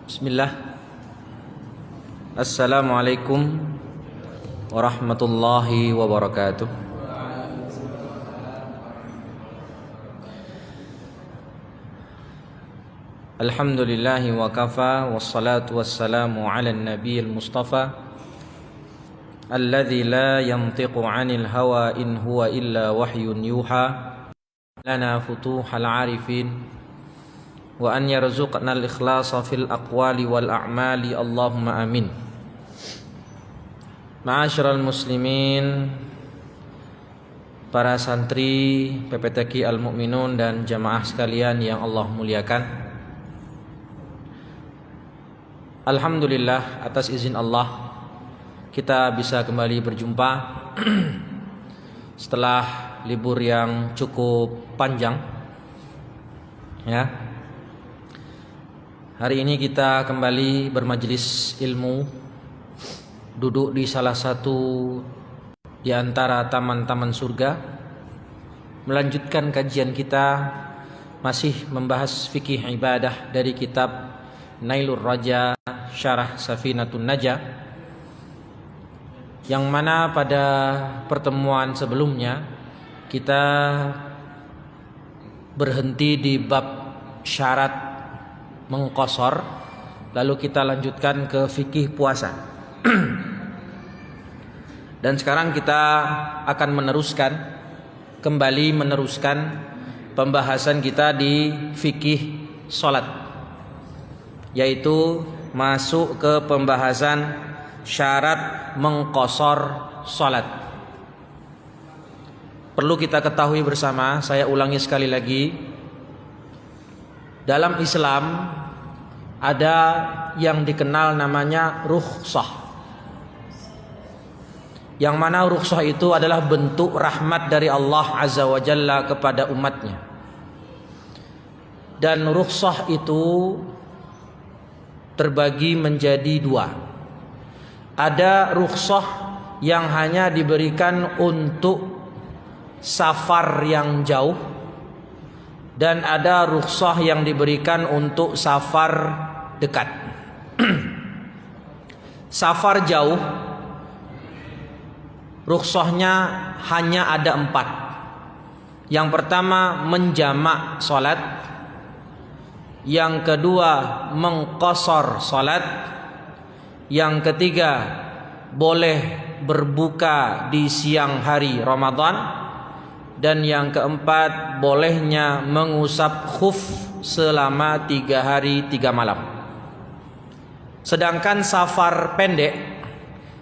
Bismillah. Assalamualaikum warahmatullahi wabarakatuh. Alhamdulillahi wa kafa, wassalatu wassalamu ala nabiyil mustafa alladzi la yantiqu 'anil hawa in huwa illa wahyun yuha lana futuhal 'arifin wa an yarzuqna al-ikhlasa fil aqwali wal a'mali, Allahumma amin. Ma'asyiral muslimin, para santri PPTQ Al-Mu'minun dan jamaah sekalian yang Allah muliakan, alhamdulillah atas izin Allah kita bisa kembali berjumpa setelah libur yang cukup panjang, ya. Hari ini kita kembali bermajelis ilmu, duduk di salah satu di antara taman-taman surga, melanjutkan kajian kita masih membahas fikih ibadah dari kitab Nailur Raja Syarah Safinatun Najah, yang mana pada pertemuan sebelumnya kita berhenti di bab syarat mengqashar, lalu kita lanjutkan ke fikih puasa. Dan sekarang kita akan kembali meneruskan pembahasan kita di fikih salat, yaitu masuk ke pembahasan syarat mengqashar salat. Perlu kita ketahui bersama, saya ulangi sekali lagi, dalam Islam ada yang dikenal namanya rukhsah, yang mana rukhsah itu adalah bentuk rahmat dari Allah Azza wa Jalla kepada umatnya. Dan rukhsah itu terbagi menjadi dua. Ada rukhsah yang hanya diberikan untuk safar yang jauh, dan ada rukhsah yang diberikan untuk safar dekat. Safar jauh, rukhsahnya hanya ada 4. Yang pertama menjamak salat, yang kedua mengqashar salat, yang ketiga boleh berbuka di siang hari Ramadan, dan yang keempat bolehnya mengusap khuf selama 3 hari 3 malam. Sedangkan safar pendek,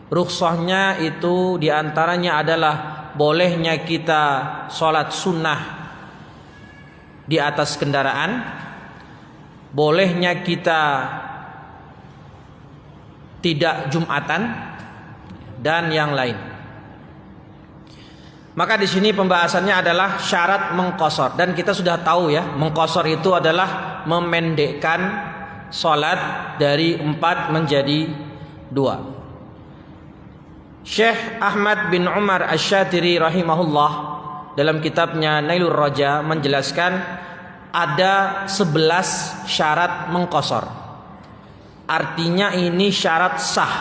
rukhsahnya itu diantaranya adalah bolehnya kita sholat sunnah di atas kendaraan, bolehnya kita tidak Jumatan, dan yang lain. Maka di sini pembahasannya adalah syarat mengqashar, dan kita sudah tahu ya, mengqashar itu adalah memendekkan salat dari 4 menjadi 2. Syekh Ahmad bin Umar Asy-Syatiri rahimahullah dalam kitabnya Nailur Raja menjelaskan ada 11 syarat mengqashar. Artinya ini syarat sah.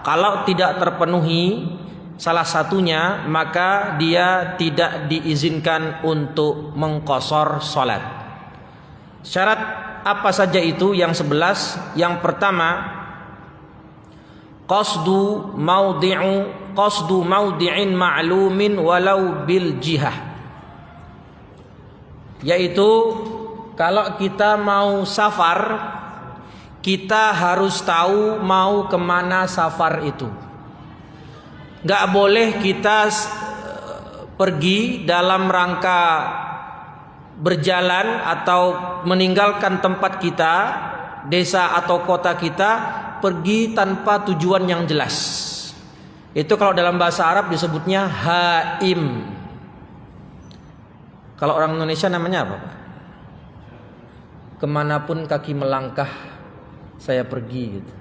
Kalau tidak terpenuhi salah satunya, maka dia tidak diizinkan untuk mengqashar salat. Syarat apa saja itu? Yang 11. Yang pertama, qasdu maudi'in ma'lumin walau bil jihah, yaitu kalau kita mau safar, kita harus tahu mau kemana safar itu. Gak boleh kita pergi dalam rangka berjalan atau meninggalkan tempat kita, desa atau kota kita, pergi tanpa tujuan yang jelas. Itu kalau dalam bahasa Arab disebutnya haim. Kalau orang Indonesia namanya apa? Kemanapun kaki melangkah saya pergi gitu.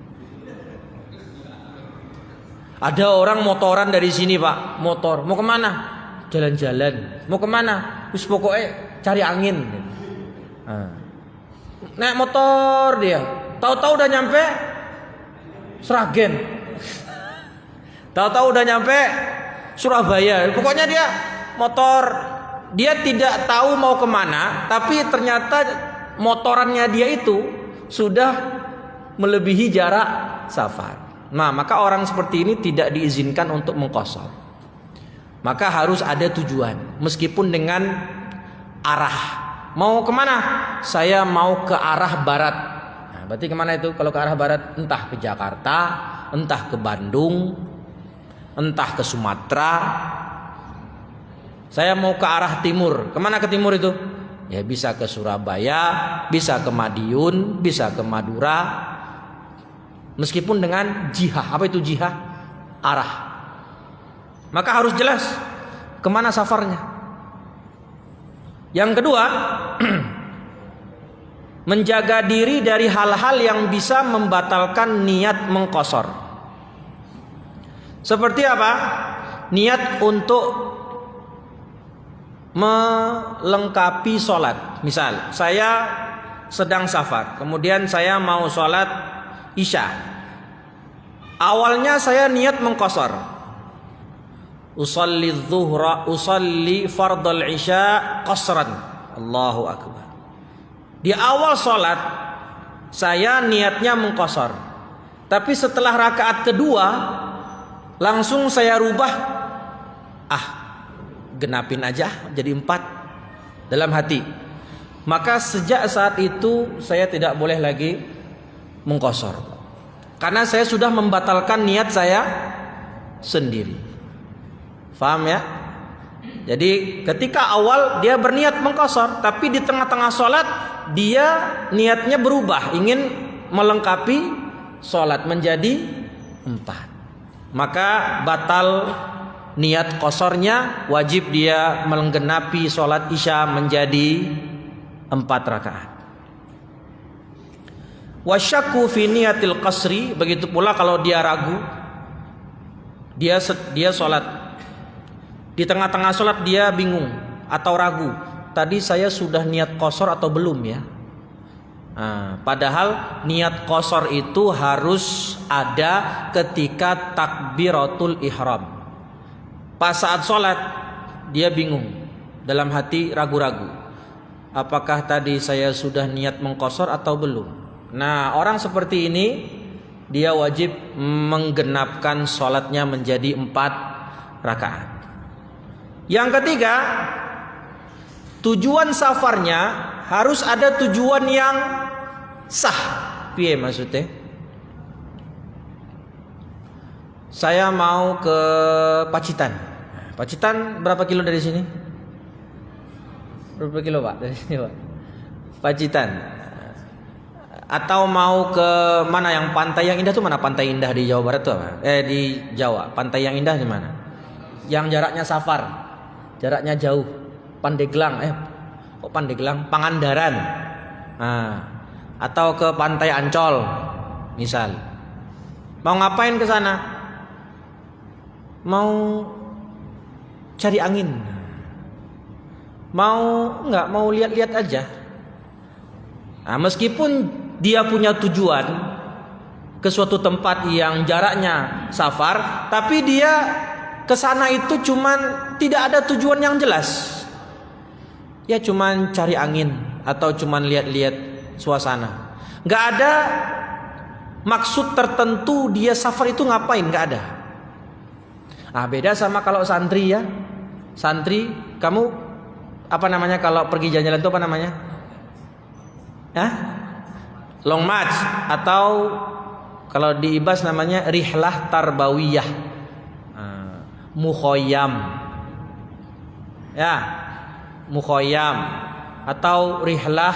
Ada orang motoran dari sini Pak, motor. Mau kemana? Jalan-jalan. Mau kemana? Wis pokoknya cari angin. Naik motor dia. Tahu-tahu udah nyampe Sragen. Tahu-tahu udah nyampe Surabaya. Pokoknya dia motor. Dia tidak tahu mau kemana, tapi ternyata motorannya dia itu sudah melebihi jarak safar. Nah, maka orang seperti ini tidak diizinkan untuk mengqashar. Maka harus ada tujuan, meskipun dengan arah. Mau kemana? Saya mau ke arah barat. Nah, berarti kemana itu? Kalau ke arah barat, entah ke Jakarta, entah ke Bandung, entah ke Sumatera. Saya mau ke arah timur. Kemana ke timur itu? Ya bisa ke Surabaya, bisa ke Madiun, bisa ke Madura. Meskipun dengan jihah. Apa itu jihah? Arah. Maka harus jelas kemana safarnya. Yang kedua, menjaga diri dari hal-hal yang bisa membatalkan niat mengqashar. Seperti apa? Niat untuk melengkapi sholat. Misal saya sedang safar, kemudian saya mau sholat Isya. Awalnya saya niat mengqashar, usalli dzuhra, usalli fardal isya qasran. Allahu akbar. Di awal sholat saya niatnya mengqashar, tapi setelah rakaat kedua langsung saya rubah, genapin aja jadi 4 dalam hati. Maka sejak saat itu saya tidak boleh lagi mengqashar, karena saya sudah membatalkan niat saya sendiri. Faham ya? Jadi ketika awal dia berniat mengqashar, tapi di tengah-tengah sholat dia niatnya berubah, ingin melengkapi sholat menjadi 4. Maka batal niat qasharnya, wajib dia menggenapi sholat isya menjadi 4 rakaat. Wasyakku fi niyatil qasri, begitu pula kalau dia ragu, dia sholat, di tengah-tengah sholat dia bingung atau ragu, tadi saya sudah niat qashar atau belum ya? Padahal niat qashar itu harus ada ketika takbiratul ihram. Pas saat sholat dia bingung, dalam hati ragu-ragu, apakah tadi saya sudah niat mengqashar atau belum? Nah, orang seperti ini dia wajib menggenapkan sholatnya menjadi 4 rakaat. Yang ketiga, tujuan safarnya harus ada tujuan yang sah. Piye maksudnya? Saya mau ke Pacitan. Pacitan berapa kilo dari sini? Berapa kilo Pak dari sini Pak? Pacitan. Atau mau ke mana yang pantai yang indah tuh mana? Pantai indah di Jawa Barat tuh apa? Di Jawa. Pantai yang indah di mana? Yang jaraknya safar, jaraknya jauh. Pandeglang. Pandeglang? Pangandaran. Atau ke Pantai Ancol, misal. Mau ngapain ke sana? Mau cari angin, mau lihat-lihat aja. Nah, meskipun dia punya tujuan ke suatu tempat yang jaraknya safar, tapi dia ke sana itu cuman tidak ada tujuan yang jelas. Ya cuman cari angin atau cuman lihat-lihat suasana. Nggak ada maksud tertentu dia safar itu ngapain, nggak ada. Beda sama kalau santri ya. Santri, kamu apa namanya kalau pergi jalan-jalan itu apa namanya? Long march, atau kalau di Ibas namanya rihlah tarbawiyah, mukhoyam. Ya, mukhoyam atau rihlah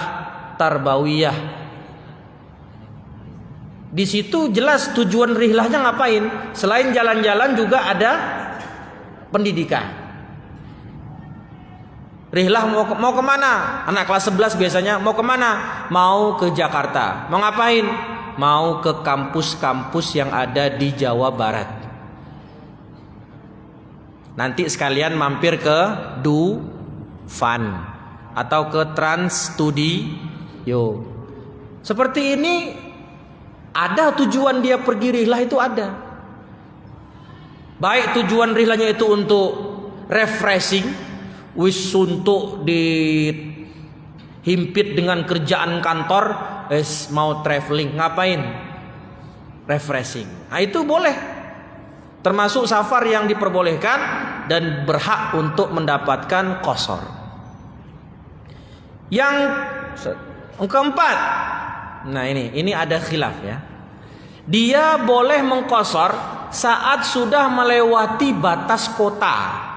tarbawiyah. Di situ jelas tujuan rihlahnya ngapain. Selain jalan-jalan juga ada pendidikan. Rihlah mau kemana? Anak kelas 11 biasanya mau kemana? Mau ke Jakarta. Mau ngapain? Mau ke kampus-kampus yang ada di Jawa Barat. Nanti sekalian mampir ke Dufan atau ke Trans Studio. Seperti ini ada tujuan dia pergi rihlah itu ada. Baik tujuan rihlahnya itu untuk refreshing, untuk dihimpit dengan kerjaan kantor, mau traveling, ngapain? Refreshing. Nah, itu boleh. Termasuk safar yang diperbolehkan dan berhak untuk mendapatkan qasar. Yang keempat, nah ini ada khilaf ya. Dia boleh mengqasar saat sudah melewati batas kota.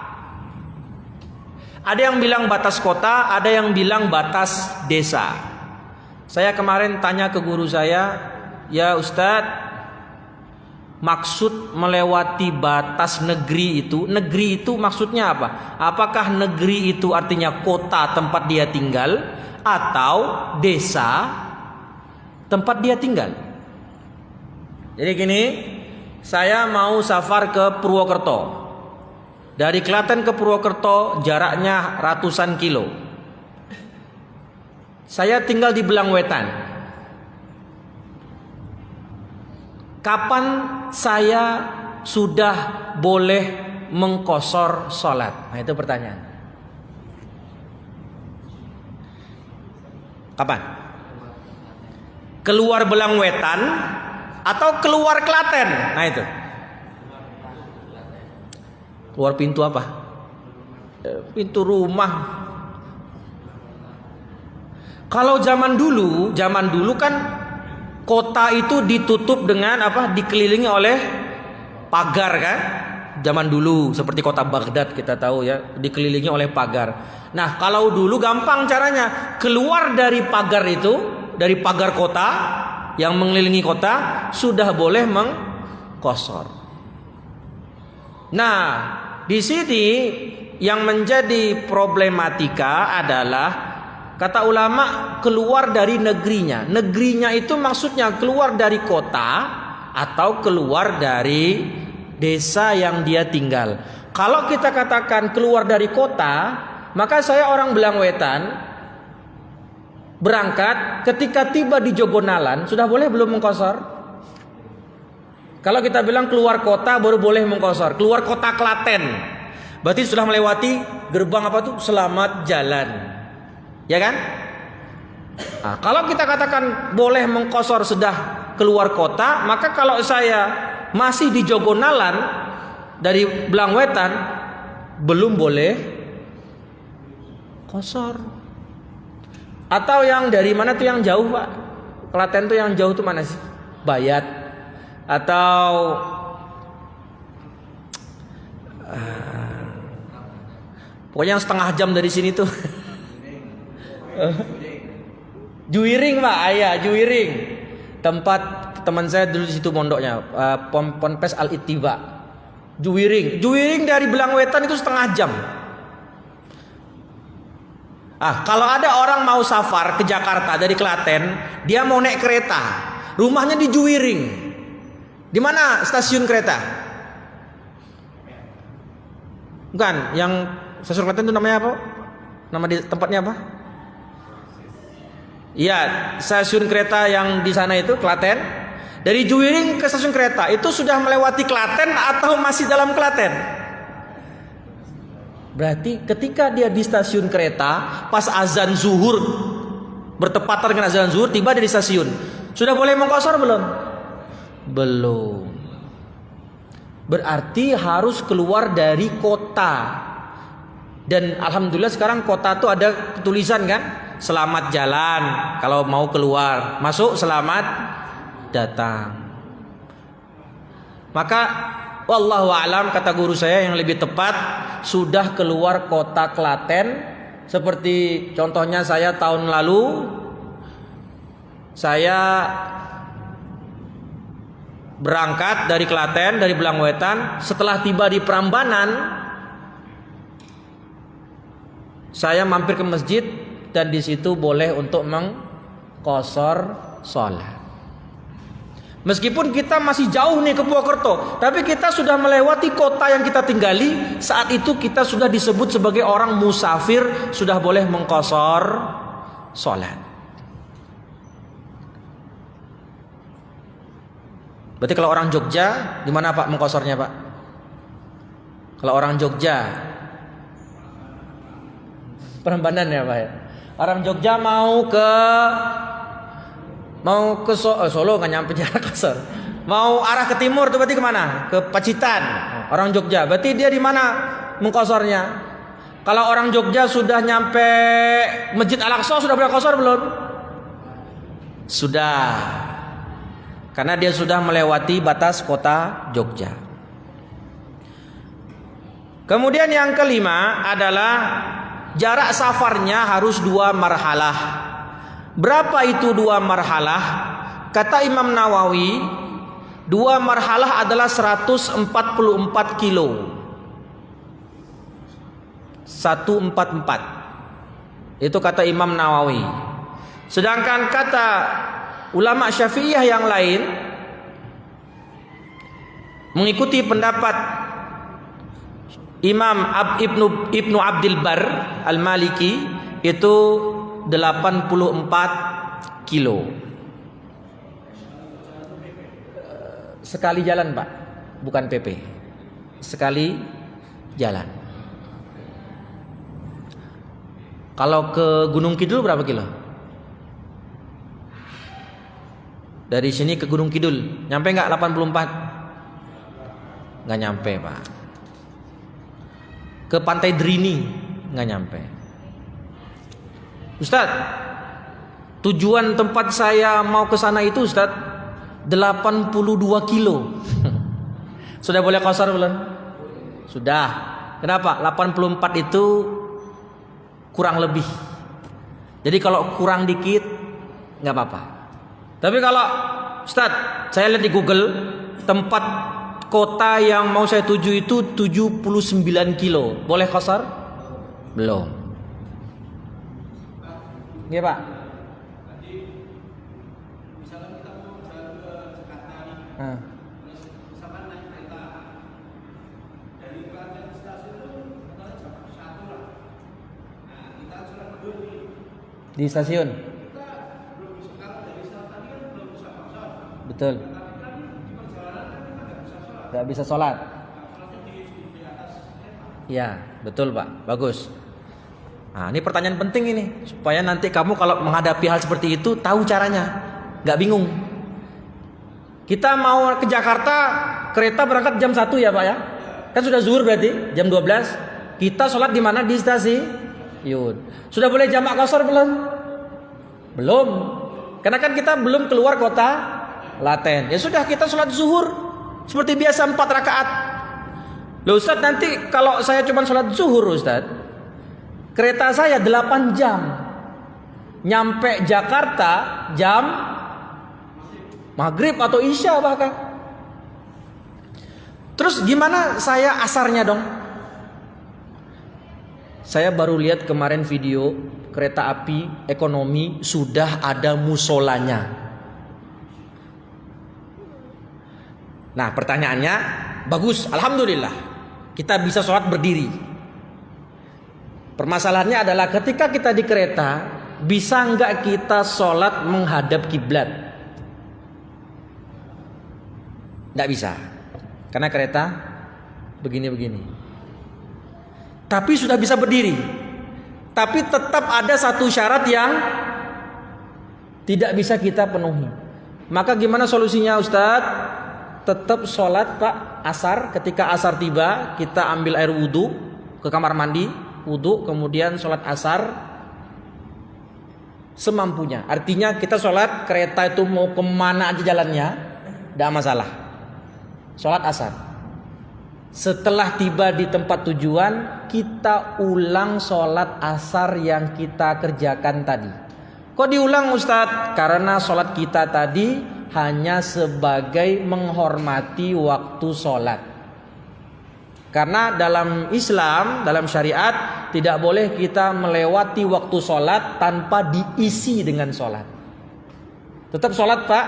Ada yang bilang batas kota, ada yang bilang batas desa. Saya kemarin tanya ke guru saya, ya Ustadz, maksud melewati batas negeri itu maksudnya apa? Apakah negeri itu artinya kota tempat dia tinggal atau desa tempat dia tinggal? Jadi gini, saya mau safar ke Purwokerto. Dari Klaten ke Purwokerto jaraknya ratusan kilo. Saya tinggal di Belangwetan. Kapan saya sudah boleh mengqasar sholat? Nah itu pertanyaan. Kapan? Keluar Belangwetan atau keluar Klaten? Nah itu. Keluar pintu apa? Pintu rumah. Kalau zaman dulu kan kota itu ditutup dengan apa? Dikelilingi oleh pagar kan? Zaman dulu seperti kota Baghdad kita tahu ya, dikelilingi oleh pagar. Nah, kalau dulu gampang caranya. Keluar dari pagar itu, dari pagar kota yang mengelilingi kota sudah boleh mengqasar. Nah, di sini yang menjadi problematika adalah kata ulama keluar dari negerinya. Negerinya itu maksudnya keluar dari kota atau keluar dari desa yang dia tinggal. Kalau kita katakan keluar dari kota, maka saya orang Belangwetan berangkat ketika tiba di Jogonalan sudah boleh belum mengqasar? Kalau kita bilang keluar kota baru boleh mengqasar. Keluar kota Klaten berarti sudah melewati gerbang apa tuh? Selamat jalan. Ya kan? Nah, kalau kita katakan boleh mengqasar sudah keluar kota, maka kalau saya masih di Jogonalan dari Belangwetan belum boleh qasar. Atau yang dari mana tuh yang jauh, Pak? Klaten tuh yang jauh tuh mana sih? Bayat atau pokoknya yang setengah jam dari sini tuh. Juwiring, Pak. Ayah, Juwiring. Tempat teman saya dulu di situ mondoknya, Ponpes Al Ittiba. Juwiring. Juwiring dari Belangwetan itu setengah jam. Kalau ada orang mau safar ke Jakarta dari Klaten, dia mau naik kereta, rumahnya di Juwiring. Di mana stasiun kereta? Bukan, yang stasiun Klaten itu namanya apa? Nama di tempatnya apa? Iya, stasiun kereta yang di sana itu Klaten. Dari Juwiring ke stasiun kereta itu sudah melewati Klaten atau masih dalam Klaten? Berarti ketika dia di stasiun kereta, pas azan zuhur, bertepatan dengan azan zuhur, tiba di stasiun, sudah boleh mengqasar belum? Belum. Berarti harus keluar dari kota. Dan alhamdulillah sekarang kota tuh ada tulisan kan, selamat jalan kalau mau keluar, masuk selamat datang. Maka wallahu a'lam, kata guru saya yang lebih tepat sudah keluar kota Klaten. Seperti contohnya saya tahun lalu saya berangkat dari Klaten, dari Belangwetan. Setelah tiba di Prambanan, saya mampir ke masjid dan di situ boleh untuk mengqasar sholat. Meskipun kita masih jauh nih ke Purwokerto, tapi kita sudah melewati kota yang kita tinggali. Saat itu kita sudah disebut sebagai orang musafir, sudah boleh mengqashar sholat. Berarti kalau orang Jogja, di mana Pak mengqasharnya Pak? Kalau orang Jogja, Prambanan ya Pak ya. Orang Jogja mau ke Solo nggak nyampe jarak qashar. Mau arah ke timur tuh berarti kemana? Ke Pacitan. Orang Jogja, berarti dia di mana mengqasharnya? Kalau orang Jogja sudah nyampe Masjid Al-Aqsa sudah boleh qashar belum? Sudah. Karena dia sudah melewati batas kota Jogja. Kemudian yang kelima adalah jarak safarnya harus 2 marhalah. Berapa itu 2 marhalah? Kata Imam Nawawi, 2 marhalah adalah 144 kilo. 144. Itu kata Imam Nawawi. Sedangkan kata ulama Syafi'iyah yang lain mengikuti pendapat Imam Ibnu Abdul Bar Al-Maliki, itu 84 kilo. Sekali jalan Pak, bukan PP. Sekali jalan. Kalau ke Gunung Kidul berapa kilo? Dari sini ke Gunung Kidul nyampe nggak 84? Nggak nyampe Pak. Ke Pantai Drini nggak nyampe. Ustadz, tujuan tempat saya mau ke sana itu Ustadz 82 kilo. Sudah boleh qashar belum? Sudah. Kenapa? 84 itu kurang lebih. Jadi kalau kurang dikit nggak apa-apa. Tapi kalau Ustadz, saya lihat di Google tempat kota yang mau saya tuju itu 79 kilo. Boleh qashar? Belum. Iya Pak. Misalkan kita mau jalan ke Jakarta nih, misalkan naik kereta dari Klaten stasiun itu katanya jam 1 lah. Nah kita sudah berdua di stasiun. Kita belum bisa, kalau dari sana tadi kan belum bisa qashar. Betul. Tapi kan di perjalanan kan kita nggak bisa sholat. Nggak bisa sholat. Sholatnya di atas kereta. Iya betul Pak, bagus. Nah, ini pertanyaan penting ini, supaya nanti kamu kalau menghadapi hal seperti itu tahu caranya, nggak bingung. Kita mau ke Jakarta, kereta berangkat jam 1 ya Pak ya? Kan sudah zuhur berarti, jam 12. Kita sholat di mana? Di stasiun. Sudah boleh jamak qashar belum? Belum. Karena kan kita belum keluar kota Klaten. Ya sudah, kita sholat zuhur seperti biasa 4 rakaat. Loh Ustadz, nanti kalau saya cuma sholat zuhur Ustadz, kereta saya 8 jam, nyampe Jakarta jam maghrib atau isya bahkan. Terus gimana saya asarnya dong? Saya baru lihat kemarin video kereta api ekonomi sudah ada musolanya. Nah pertanyaannya, bagus, alhamdulillah kita bisa sholat berdiri. Permasalahannya adalah ketika kita di kereta, bisa nggak kita sholat menghadap kiblat? Nggak bisa, karena kereta begini-begini. Tapi sudah bisa berdiri. Tapi tetap ada satu syarat yang tidak bisa kita penuhi. Maka gimana solusinya Ustadz? Tetap sholat Pak asar. Ketika asar tiba, kita ambil air wudhu ke kamar mandi, wudhu, kemudian sholat asar semampunya. Artinya kita sholat, kereta itu mau kemana aja jalannya, tidak masalah. Sholat asar. Setelah tiba di tempat tujuan, kita ulang sholat asar yang kita kerjakan tadi. Kok diulang Ustadz? Karena sholat kita tadi hanya sebagai menghormati waktu sholat. Karena dalam Islam, dalam syariat, tidak boleh kita melewati waktu sholat tanpa diisi dengan sholat. Tetap sholat Pak,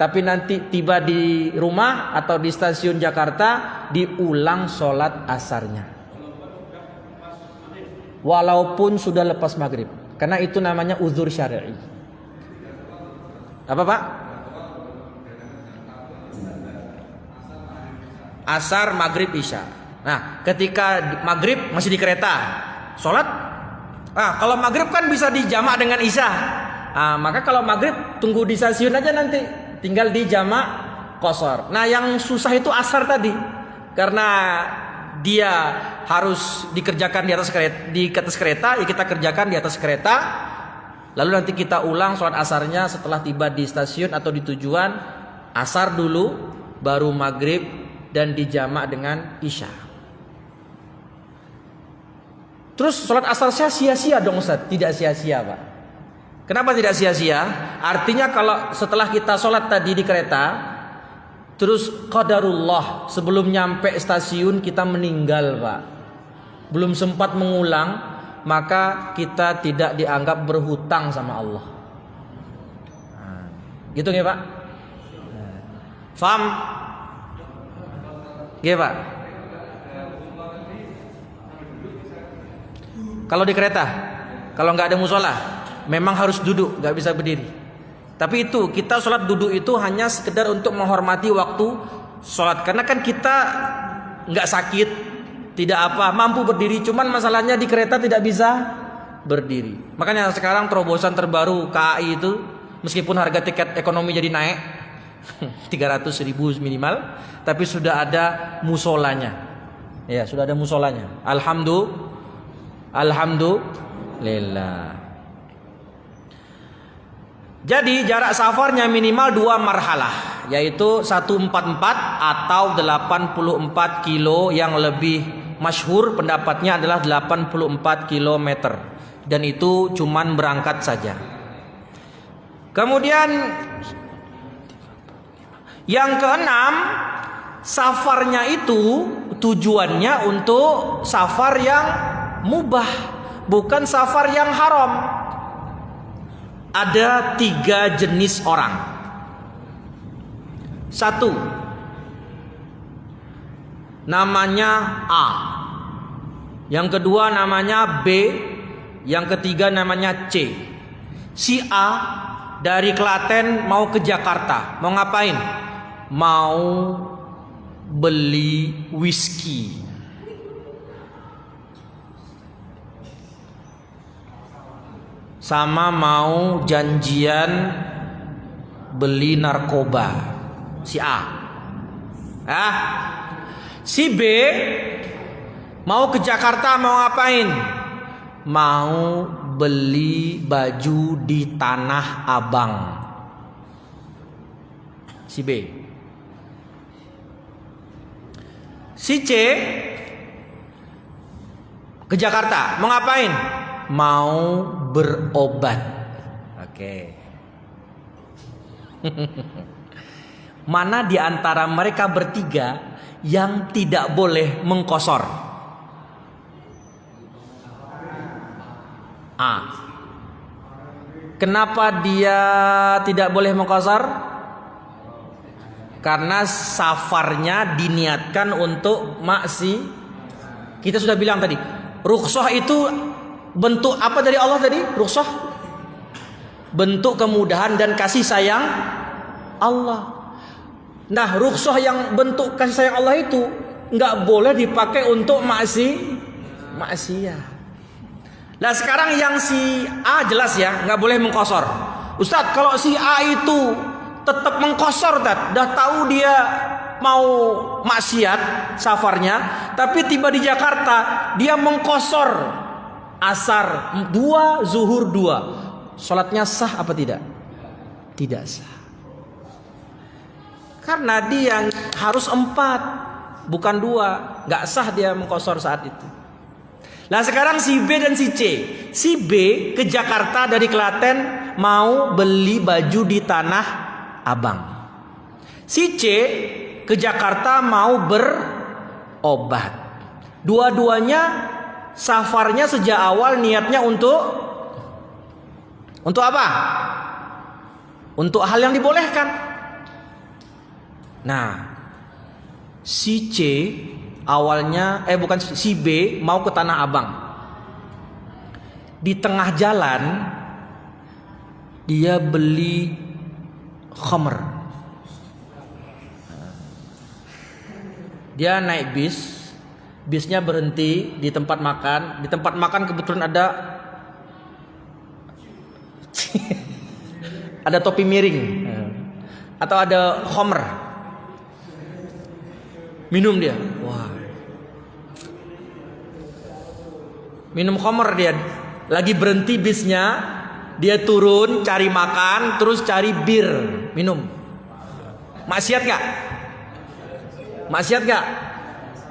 Tapi nanti tiba di rumah atau di stasiun Jakarta diulang sholat asarnya. Walaupun sudah lepas maghrib. Karena itu namanya uzur syar'i. Apa Pak? Asar, maghrib, isya. Nah, ketika maghrib masih di kereta, sholat. Kalau maghrib kan bisa dijamak dengan isya. Maka kalau maghrib tunggu di stasiun aja nanti, tinggal dijamak qashar. Nah, yang susah itu asar tadi, karena dia harus dikerjakan di atas kereta, ya kita kerjakan di atas kereta. Lalu nanti kita ulang sholat asarnya setelah tiba di stasiun atau di tujuan. Asar dulu, baru maghrib, dan dijamak dengan isya. Terus sholat asar saya sia-sia dong Ustaz? Tidak sia-sia Pak. Kenapa tidak sia-sia? Artinya kalau setelah kita sholat tadi di kereta, terus qadarullah sebelum nyampe stasiun kita meninggal Pak, belum sempat mengulang, maka kita tidak dianggap berhutang sama Allah. Gitu nggih Pak? Faham? Nggih Pak? Kalau di kereta, kalau nggak ada musola, memang harus duduk, nggak bisa berdiri. Tapi itu kita sholat duduk itu hanya sekedar untuk menghormati waktu sholat. Karena kan kita nggak sakit, tidak apa, mampu berdiri. Cuman masalahnya di kereta tidak bisa berdiri. Makanya sekarang terobosan terbaru KAI itu, meskipun harga tiket ekonomi jadi naik 300.000 minimal, tapi sudah ada musolanya. Ya, sudah ada musolanya. Alhamdulillah. Jadi jarak safarnya minimal 2 marhalah, yaitu 144 atau 84 kilo. Yang lebih masyhur pendapatnya adalah 84 kilometer, dan itu cuman berangkat saja. Kemudian yang keenam, safarnya itu tujuannya untuk safar yang mubah, bukan safar yang haram. Ada 3 jenis orang. 1, namanya A. Yang kedua namanya B. Yang ketiga namanya C. Si A dari Klaten mau ke Jakarta. Mau ngapain? Mau beli whisky. Sama mau janjian beli narkoba. Si A. Si B mau ke Jakarta mau ngapain? Mau beli baju di Tanah Abang. Si B. Si C ke Jakarta mau ngapain? Mau berobat. Oke. Mana di antara mereka bertiga yang tidak boleh mengkosor? A. Kenapa dia tidak boleh mengkosor? Karena safarnya diniatkan untuk maksi. Kita sudah bilang tadi, rukhsah itu bentuk apa dari Allah tadi? Rukhsah, bentuk kemudahan dan kasih sayang Allah. Nah, rukhsah yang bentuk kasih sayang Allah itu nggak boleh dipakai untuk maksiat. Nah, sekarang yang si A jelas ya nggak boleh mengkosor. Ustadz, kalau si A itu tetap mengkosor, dah tahu dia mau maksiat safarnya, tapi tiba di Jakarta dia mengkosor asar 2, zuhur 2, sholatnya sah apa tidak? Tidak sah. Karena dia harus 4, bukan 2, nggak sah dia mengkosor saat itu. Nah sekarang si B dan si C. Si B ke Jakarta dari Klaten mau beli baju di Tanah Abang. Si C ke Jakarta mau berobat. Dua-duanya safarnya sejak awal niatnya untuk apa? Untuk hal yang dibolehkan. Nah, si C awalnya bukan si B mau ke Tanah Abang. Di tengah jalan dia beli khamr. Dia naik bis, bisnya berhenti di tempat makan. Di tempat makan kebetulan ada ada topi miring atau ada khamr. Minum dia. Wah. Minum khamr dia. Lagi berhenti bisnya, dia turun cari makan, terus cari bir, minum. Maksiat gak? Maksiat gak?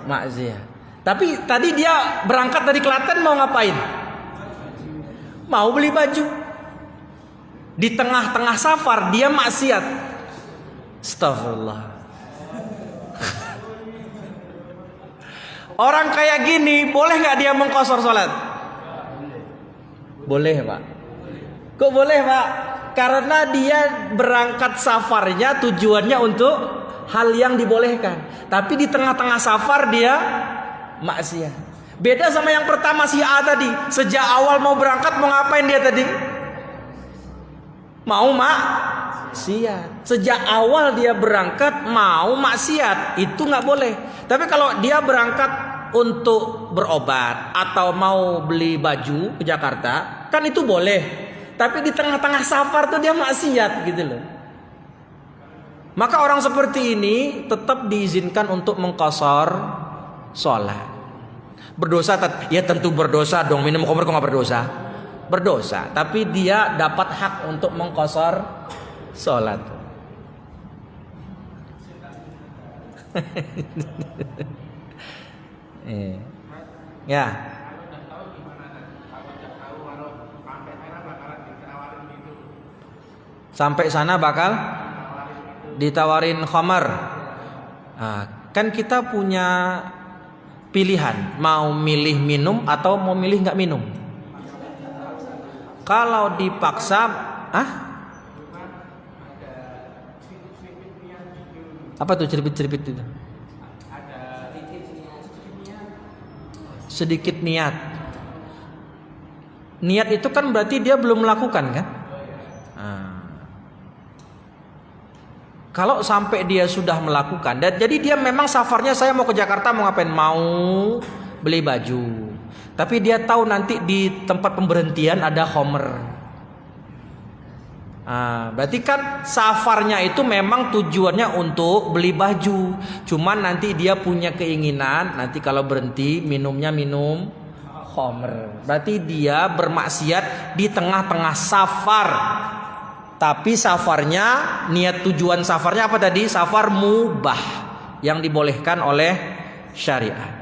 Maksiat. Tapi tadi dia berangkat dari Klaten mau ngapain? Mau beli baju. Di tengah-tengah safar dia maksiat. Astagfirullah. Orang kayak gini boleh gak dia mengqashar salat? Boleh, Pak. Kok boleh, Pak? Karena dia berangkat safarnya tujuannya untuk hal yang dibolehkan. Tapi di tengah-tengah safar dia maksiat. Beda sama yang pertama si A tadi. Sejak awal mau berangkat mau ngapain dia tadi? Mau maksiat. Sejak awal dia berangkat mau maksiat. Itu nggak boleh. Tapi kalau dia berangkat untuk berobat atau mau beli baju ke Jakarta, kan itu boleh. Tapi di tengah-tengah safar tuh dia maksiat gitu loh. Maka orang seperti ini tetap diizinkan untuk mengqashar sholat. Berdosa, ya tentu berdosa dong. Minum khamr kok nggak berdosa? Berdosa, tapi dia dapat hak untuk mengqashar sholat. Ya. Sampai sana bakal ditawarin khamar. Kan kita punya pilihan, mau milih minum atau mau milih nggak minum. Kalau dipaksa, apa tuh ceripit-ceripit itu? Sedikit niat. Niat itu kan berarti dia belum melakukan kan? Kalau sampai dia sudah melakukan, dan jadi dia memang safarnya saya mau ke Jakarta mau ngapain? Mau beli baju. Tapi dia tahu nanti di tempat pemberhentian ada khamr. Berarti kan safarnya itu memang tujuannya untuk beli baju. Cuman nanti dia punya keinginan nanti kalau berhenti minumnya minum khamr. Berarti dia bermaksiat di tengah-tengah safar. Tapi safarnya, niat tujuan safarnya apa tadi? Safar mubah yang dibolehkan oleh syariat.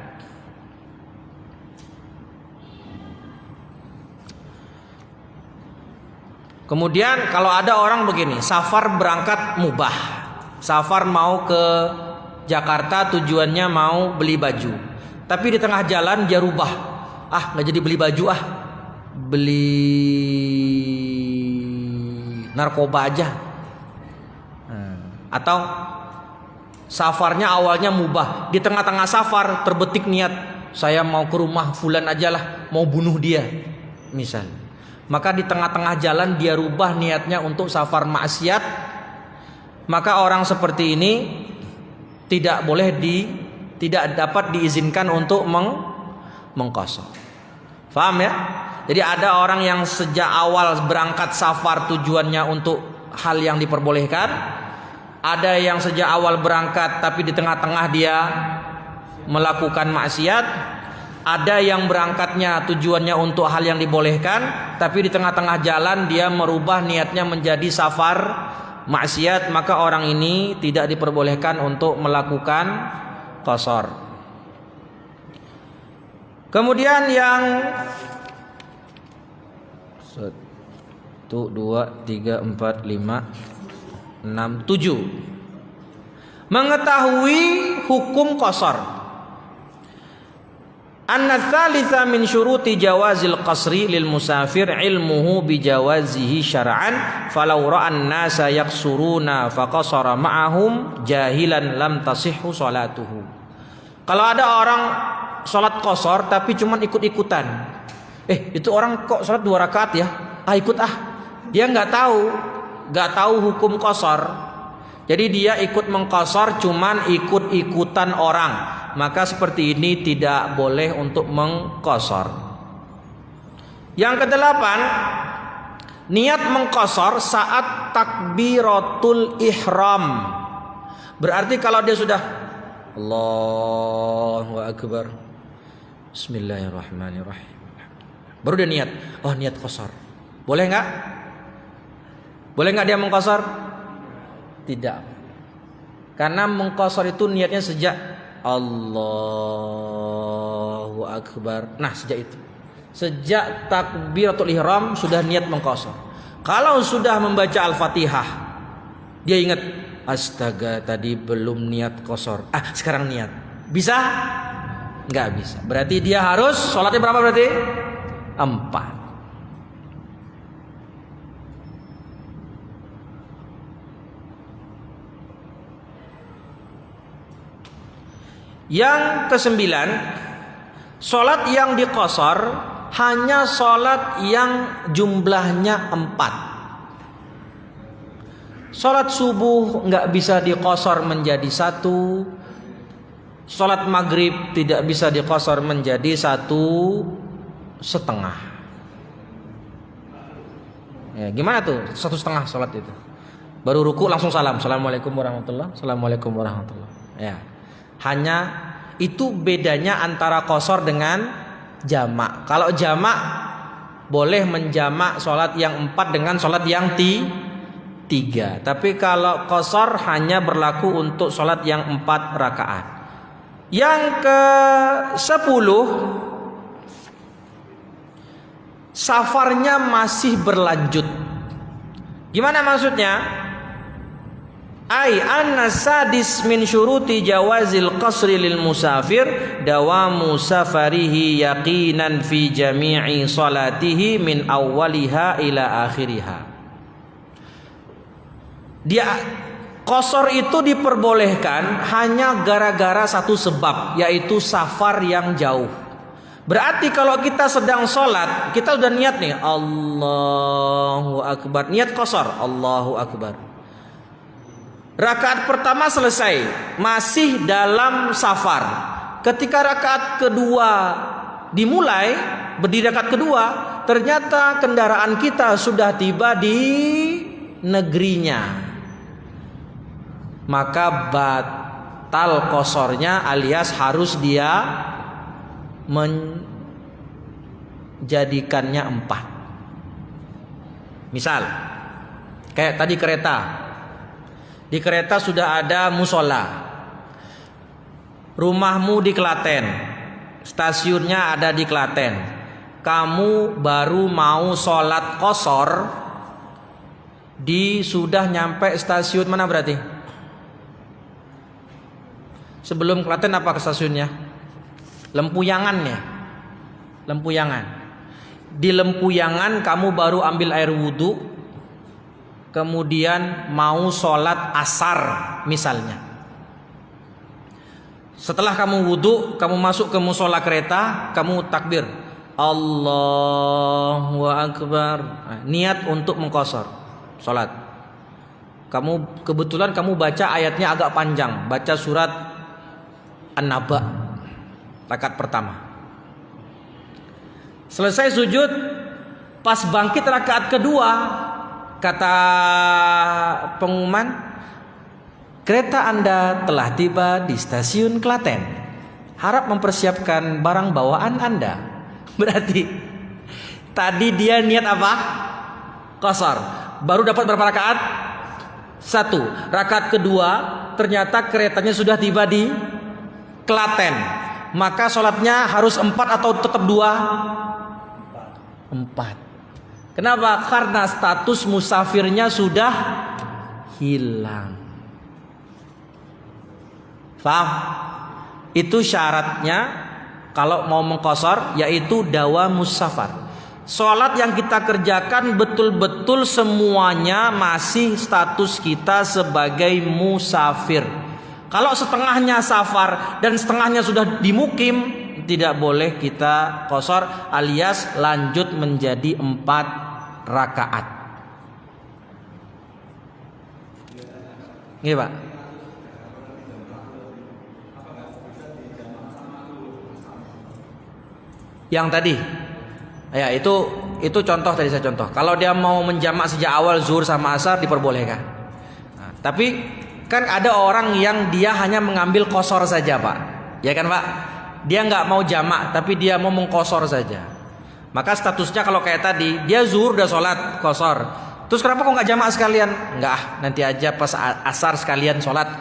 Kemudian kalau ada orang begini, safar berangkat mubah. Safar mau ke Jakarta tujuannya mau beli baju. Tapi di tengah jalan dia rubah. Nggak jadi beli baju beli narkoba aja. Atau safarnya awalnya mubah, di tengah-tengah safar terbetik niat saya mau ke rumah fulan aja lah, mau bunuh dia misal. Maka di tengah-tengah jalan dia rubah niatnya untuk safar maksiat. Maka orang seperti ini tidak dapat diizinkan untuk mengqashar. Paham ya? Jadi ada orang yang sejak awal berangkat safar tujuannya untuk hal yang diperbolehkan. Ada yang sejak awal berangkat tapi di tengah-tengah dia melakukan maksiat. Ada yang berangkatnya tujuannya untuk hal yang dibolehkan, tapi di tengah-tengah jalan dia merubah niatnya menjadi safar maksiat. Maka orang ini tidak diperbolehkan untuk melakukan qashar. Kemudian yang 1, 2, 3, 4, 5, 6, 7 mengetahui hukum qashar. Anna tsalitsa min syuruti jawazil qasri lil musafir ilmuhu bi jawazihi syar'an falau ra'an nasa yaqsuruna faqasara ma'ahum jahilan lam tasihhu salatuhu. Kalau ada orang salat qasar tapi cuman ikut-ikutan. Itu orang kok salat 2 rakaat ya? Ikut ah. Dia enggak tahu hukum qasar. Jadi dia ikut mengqasar cuman ikut-ikutan orang. Maka seperti ini tidak boleh untuk mengqasar. Yang kedelapan, niat mengqasar saat takbiratul ihram. Berarti kalau dia sudah Allahu akbar, bismillahirrahmanirrahim, baru dia niat, niat qasar. Boleh enggak? Boleh enggak dia mengqasar? Tidak. Karena mengqasar itu niatnya sejak Allahu akbar. Nah, sejak takbiratul ihram sudah niat mengqasar. Kalau sudah membaca Al-Fatihah, dia ingat, astaga tadi belum niat qasar. Sekarang niat. Bisa? Enggak bisa. Berarti dia harus sholatnya berapa berarti? 4. Yang kesembilan, sholat yang diqasar hanya sholat yang jumlahnya 4. Sholat subuh nggak bisa diqasar menjadi 1. Sholat maghrib tidak bisa diqasar menjadi 1,5. Ya, gimana tuh 1,5 sholat itu? Baru ruku langsung salam, assalamualaikum warahmatullah, assalamualaikum warahmatullah. Ya. Hanya itu bedanya antara qasar dengan jamak. Kalau jamak boleh menjamak sholat yang 4 dengan sholat yang 3. Tapi kalau qasar hanya berlaku untuk sholat yang 4 rakaat. Yang ke-10, safarnya masih berlanjut. Gimana maksudnya? Anna sadis min syuruti jawazil qasri lil musafir dawamu safarihi yaqinan fi jami'i salatihi min awwaliha ila akhiriha. Dia qasar itu diperbolehkan hanya gara-gara satu sebab, yaitu safar yang jauh. Berarti kalau kita sedang sholat, kita udah niat nih, Allahu akbar, niat qasar, Allahu akbar. Rakaat pertama selesai, masih dalam safar. Ketika rakaat kedua dimulai, berdiri rakaat kedua, ternyata kendaraan kita sudah tiba di negerinya. Maka batal qasarnya, alias harus dia menjadikannya 4. Misal, kayak tadi kereta. Di kereta sudah ada musola. Rumahmu di Klaten, stasiunnya ada di Klaten. Kamu baru mau sholat qasar, sudah nyampe stasiun mana berarti? Sebelum Klaten apa ke stasiunnya? Lempuyangan ya. Lempuyangan. Di Lempuyangan kamu baru ambil air wudhu, kemudian mau sholat asar misalnya. Setelah kamu wudhu, kamu masuk ke musola kereta, kamu takbir, Allahu akbar, niat untuk mengqasar sholat. Kebetulan kamu baca ayatnya agak panjang, baca surat An-Naba rakaat pertama. Selesai sujud, pas bangkit rakaat kedua, kata pengumuman, kereta Anda telah tiba di stasiun Klaten. Harap mempersiapkan barang bawaan Anda. Berarti tadi dia niat apa? Qasar. Baru dapat berapa rakaat? 1. Rakaat kedua ternyata keretanya sudah tiba di Klaten. Maka sholatnya harus 4 atau tetap 2? 4. Kenapa? Karena status musafirnya sudah hilang. Paham? Itu syaratnya kalau mau mengqashar, yaitu dawamus safar. Salat yang kita kerjakan betul-betul semuanya masih status kita sebagai musafir. Kalau setengahnya safar dan setengahnya sudah dimukim, tidak boleh kita qashar alias lanjut menjadi 4 rakaat. Nggih, Pak. Yang tadi, ya itu contoh tadi saya contoh. Kalau dia mau menjamak sejak awal zuhur sama asar diperbolehkan. Nah, tapi kan ada orang yang dia hanya mengambil qashar saja, Pak. Ya kan, Pak? Dia nggak mau jamak, tapi dia mau mengqashar saja. Maka statusnya kalau kayak tadi, dia zuhur udah sholat qashar. Terus kenapa kok nggak jamak sekalian? Nggak, nanti aja pas asar sekalian sholat.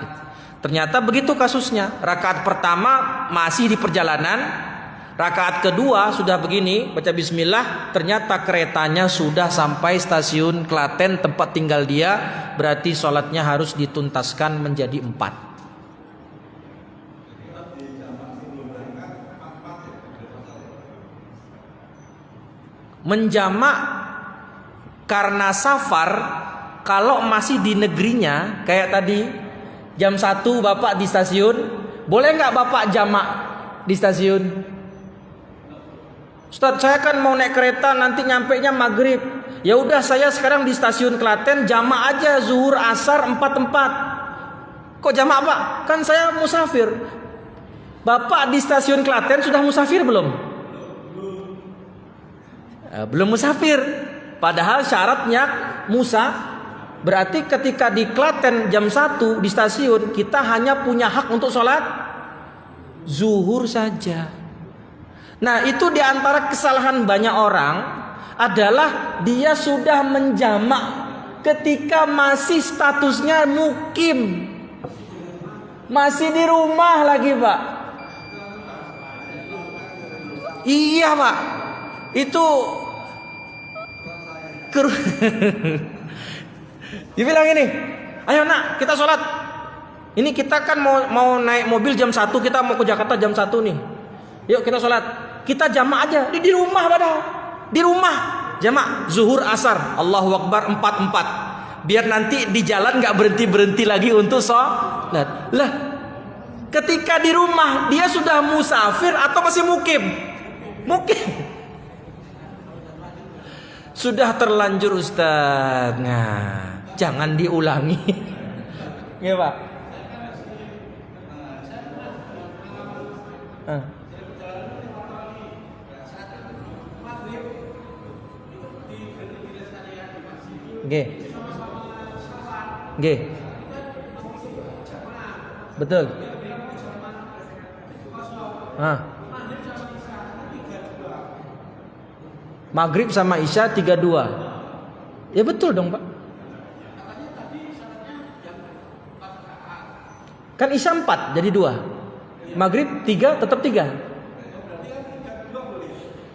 Ternyata begitu kasusnya. Rakaat pertama masih di perjalanan. Rakaat kedua sudah begini, baca bismillah, ternyata keretanya sudah sampai stasiun Klaten tempat tinggal dia, berarti sholatnya harus dituntaskan menjadi 4. Menjamak karena safar, kalau masih di negerinya, kayak tadi jam 1 Bapak di stasiun, boleh nggak Bapak jamak di stasiun? Ustaz, saya kan mau naik kereta nanti nyampenya maghrib. Ya udah, saya sekarang di stasiun Klaten jamak aja zuhur asar 4-4. Kok jamak, Pak? Kan saya musafir. Bapak di stasiun Klaten sudah musafir belum? Belum musafir. Padahal syaratnya musa. Berarti ketika di Klaten jam 1 di stasiun, kita hanya punya hak untuk sholat zuhur saja. Nah, itu diantara kesalahan banyak orang adalah dia sudah menjamak ketika masih statusnya mukim, masih di rumah lagi, Pak. Iya, Pak. Itu dibilang ini, ayo nak kita sholat. Ini kita kan mau naik mobil jam 1, kita mau ke Jakarta jam 1 nih. Yuk kita sholat. Kita jamak aja di rumah, padahal di rumah jamak zuhur asar Allahu Akbar 4-4. Biar nanti di jalan nggak berhenti lagi untuk sholat. Lah, ketika di rumah dia sudah musafir atau masih mukim? Mukim. Sudah terlanjur, Ustaz. Nah, jangan diulangi. Iya, Pak. G. Betul. Maghrib sama Isya 32. Ya betul dong, Pak. Kan Isya 4 jadi 2. Maghrib 3 tetap 3.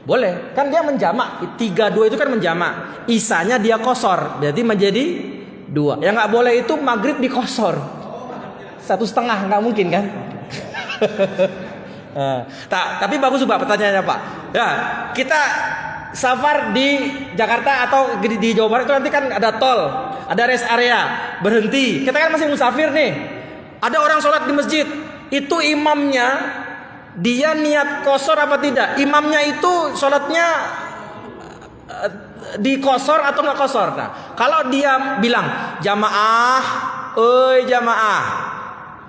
Boleh, kan dia menjamak. 32 itu kan menjamak. Isanya dia qashar, berarti menjadi 2. Yang nggak boleh itu maghrib di qashar 1,5, nggak mungkin kan? Tapi bagus juga pertanyaannya, Pak. Ya, kita safar di Jakarta atau di Jawa Barat itu nanti kan ada tol, ada rest area, berhenti. Kita kan masih musafir nih. Ada orang sholat di masjid, itu imamnya dia niat qashar apa tidak? Imamnya itu sholatnya di qashar atau nggak qashar? Nah, kalau dia bilang jamaah, jamaah,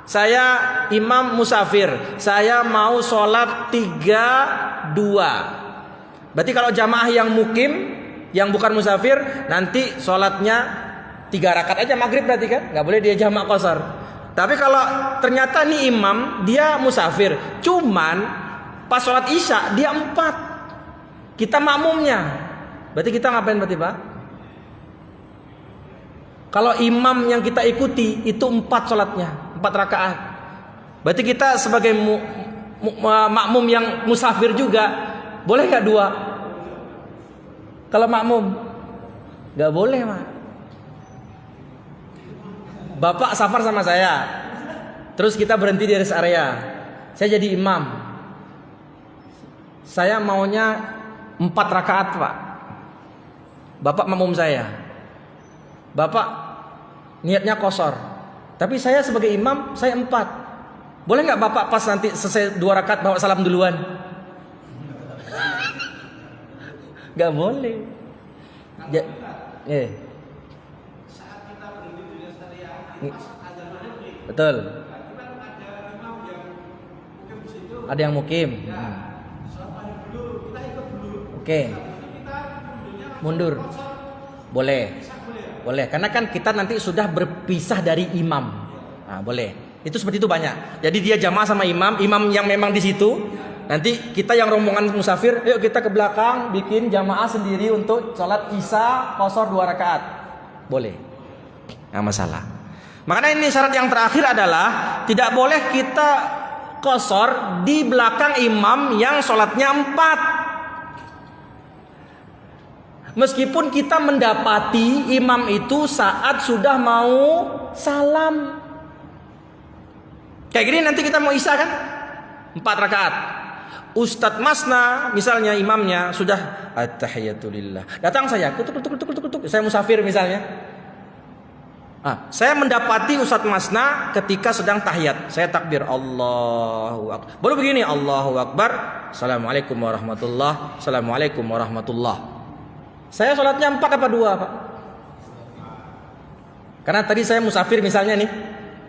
saya imam musafir, saya mau sholat 3-2. Berarti kalau jamaah yang mukim, yang bukan musafir, nanti sholatnya 3 rakaat aja maghrib berarti kan? Nggak boleh dia jamak qashar. Tapi kalau ternyata nih imam dia musafir, cuman pas sholat Isya dia 4, kita makmumnya, berarti kita ngapain berarti, Pak? Kalau imam yang kita ikuti itu 4 sholatnya, 4 rakaat, berarti kita sebagai makmum yang musafir juga boleh nggak 2? Kalau makmum nggak boleh, Pak. Bapak safar sama saya, terus kita berhenti di rest area, saya jadi imam. Saya maunya 4 rakaat Pak. Bapak makmum saya. Bapak niatnya qashar. Tapi saya sebagai imam, saya 4. Boleh nggak Bapak pas nanti selesai 2 rakaat bawa salam duluan? Nggak boleh. Ya, betul. Ada yang mukim. Oke. Mundur. Boleh. Boleh. Karena kan kita nanti sudah berpisah dari imam. Nah, boleh. Itu seperti itu banyak. Jadi dia jamaah sama imam yang memang di situ. Nanti kita yang rombongan musafir, yuk kita ke belakang bikin jamaah sendiri untuk sholat isya qashar 2 rakaat. Boleh. Nggak masalah. Makanya ini syarat yang terakhir adalah tidak boleh kita qashar di belakang imam yang sholatnya 4. Meskipun kita mendapati imam itu saat sudah mau salam. Kayak gini nanti kita mau isya kan? 4 rakaat. Ustadz Masna misalnya imamnya sudah at-tahiyatulillah. Datang saya, kutuk. Saya musafir misalnya. Saya mendapati Ustadz Masna ketika sedang tahiyat. Saya takbir Allahu Akbar. Baru begini Allahu Akbar. Assalamualaikum warahmatullah. Assalamualaikum warahmatullah. Saya sholatnya 4 apa 2 Pak? Karena tadi saya musafir misalnya nih.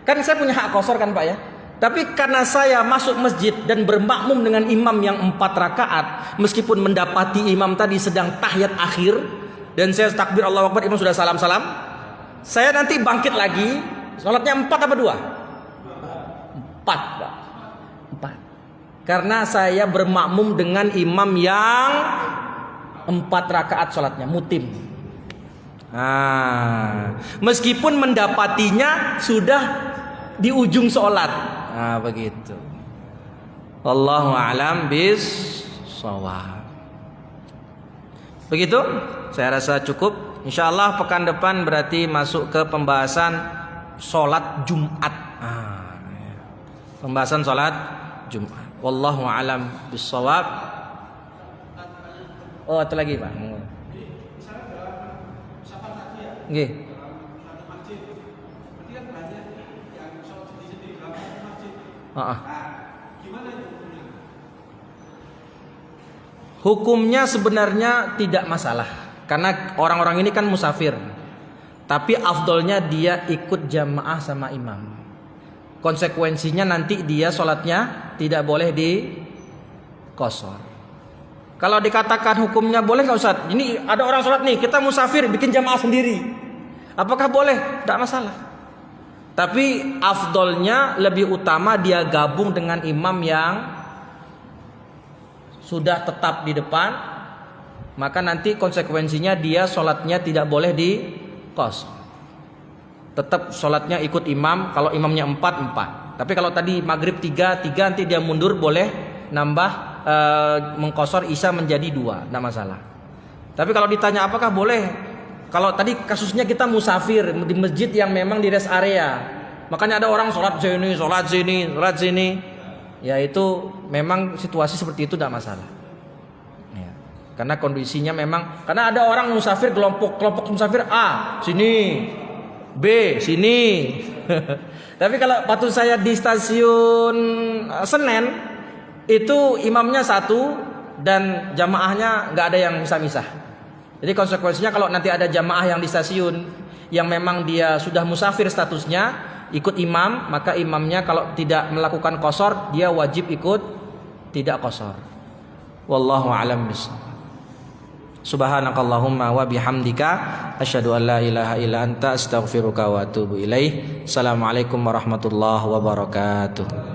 Kan saya punya hak qashar kan Pak ya. Tapi karena saya masuk masjid dan bermakmum dengan imam yang 4 rakaat, meskipun mendapati imam tadi sedang tahiyat akhir dan saya takbir Allahu Akbar, imam sudah salam-salam, saya nanti bangkit lagi, sholatnya 4 apa 2? 4 Pak. 4. Karena saya bermakmum dengan imam yang 4 rakaat sholatnya, mutim. Meskipun mendapatinya sudah di ujung sholat. Begitu. Wallahu a'lam bis-shawab. Begitu, saya rasa cukup. Insyaallah pekan depan berarti masuk ke pembahasan sholat Jumat. Pembahasan sholat Jumat. Wallahu a'lam bis-shawab. Oh, itu lagi Pak. Nggih. Hukumnya sebenarnya tidak masalah. Karena orang-orang ini kan musafir. Tapi afdolnya dia ikut jamaah sama imam. Konsekuensinya nanti dia sholatnya tidak boleh di qashar. Kalau dikatakan hukumnya boleh nggak Ustaz? Ini ada orang sholat nih, kita musafir bikin jamaah sendiri. Apakah boleh? Tidak masalah. Tapi afdolnya lebih utama dia gabung dengan imam yang sudah tetap di depan. Maka nanti konsekuensinya dia sholatnya tidak boleh di qashar. Tetap sholatnya ikut imam. Kalau imamnya 4. Tapi kalau tadi maghrib 3 nanti dia mundur, boleh nambah mengqashar isya menjadi 2, tidak masalah. Tapi kalau ditanya apakah boleh? Kalau tadi kasusnya kita musafir di masjid yang memang di rest area, makanya ada orang sholat sini, ya itu memang situasi seperti itu tidak masalah. Ya. Karena kondisinya memang, karena ada orang musafir kelompok musafir A sini, B sini. Tapi kalau waktu saya di stasiun Senen itu imamnya 1 dan jamaahnya nggak ada yang misah-misah. Jadi konsekuensinya kalau nanti ada jamaah yang di stasiun yang memang dia sudah musafir statusnya ikut imam, maka imamnya kalau tidak melakukan qashar dia wajib ikut tidak qashar. Wallahu a'lam bishawab. Subhanakallahumma wa bihamdika asyhadu an la ilaha illa anta astaghfiruka wa atubu ilaih. Assalamualaikum warahmatullahi wabarakatuh.